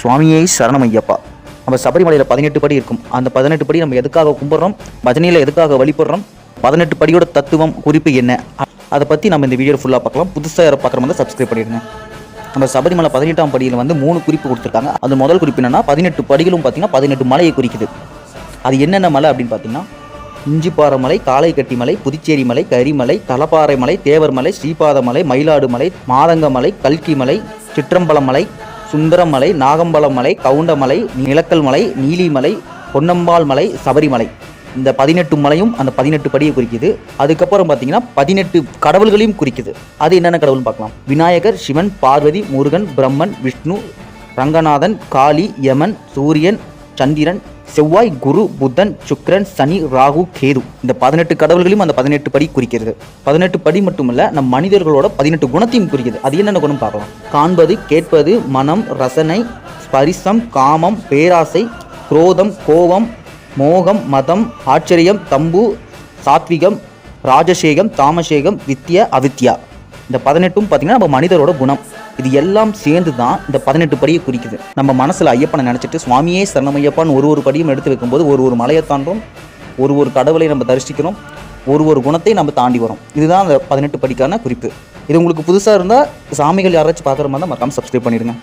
சுவாமியே சரணம் ஐயப்பா. நம்ம சபரிமலையில் 18 படி இருக்கும். அந்த 18 படி நம்ம எதுக்காக கும்பிட்றோம், பஜனையில் எதுக்காக வழிபடுறோம், 18 படியோட தத்துவம் குறிப்பு என்ன, அதை பற்றி நம்ம இந்த வீடியோ ஃபுல்லாக பார்க்கலாம். புதுசாக யாரை பார்க்குற மாதிரி சப்ஸ்கிரைப் பண்ணிடுங்க. நம்ம சபரிமலை 18ஆம் படியில் வந்து 3 குறிப்பு கொடுத்துருக்காங்க. அது முதல் குறிப்பு என்னென்னா 18 படிகளும் பார்த்தீங்கன்னா 18 மலையை குறிக்குது. அது என்னென்ன மலை அப்படின்னு பார்த்தீங்கன்னா இஞ்சிப்பாறை மலை, காளைக்கட்டி மலை, புதுச்சேரி மலை, கரிமலை, தலப்பாறை மலை, தேவர் மலை, ஸ்ரீபாத மலை, மயிலாடு மலை, மாதங்க மலை, கல்கி மலை, சிற்றம்பலம் மலை, சுந்தரமலை, நாகம்பலம் மலை, கவுண்டமலை, நிலக்கல் மலை, நீலிமலை, பொன்னம்பாள் மலை, சபரிமலை. இந்த 18 மலையும் அந்த 18 படியை குறிக்குது. அதுக்கப்புறம் பார்த்தீங்கன்னா 18 கடவுள்களையும் குறிக்குது. அது என்னென்ன கடவுள்னு பார்க்கலாம். விநாயகர், சிவன், பார்வதி, முருகன், பிரம்மன், விஷ்ணு, ரங்கநாதன், காளி, யமன், சூரியன், சந்திரன், செவ்வாய், குரு, புதன், சுக்கிரன், சனி, ராகு, கேது. இந்த 18 கடவுள்களையும் அந்த 18 படி குறிக்கிறது. 18 படி மட்டுமல்ல, நம் மனிதர்களோட 18 குணத்தையும் குறிக்கிறது. அது என்னென்ன குணம் பார்க்கலாம். காண்பது, கேட்பது, மனம், ரசனை, ஸ்பரிசம், காமம், பேராசை, குரோதம், கோபம், மோகம், மதம், ஆச்சரியம், தம்பு, சாத்விகம், ராஜசேகம், தாமசேகம், வித்யா, அவித்யா. இந்த 18ம் பார்த்தீங்கன்னா நம்ம மனிதரோட குணம். இது எல்லாம் சேர்ந்து தான் இந்த 18 படியை குறிக்குது. நம்ம மனசில் ஐயப்பனை நினச்சிட்டு சுவாமியே சரணமையப்பான்னு ஒரு படியும் எடுத்து வைக்கும்போது ஒரு மலையை தாண்டோம், ஒரு கடவுளை நம்ம தரிசிக்கிறோம், ஒரு குணத்தை நம்ம தாண்டி வரோம். இதுதான் அந்த 18 படிக்கான குறிப்பு. இது உங்களுக்கு புதுசாக இருந்தால் சாமிகள் யாராச்சும் பார்க்குற மாதிரி தான் மறக்காமல் சப்ஸ்கிரைப் பண்ணிடுங்க.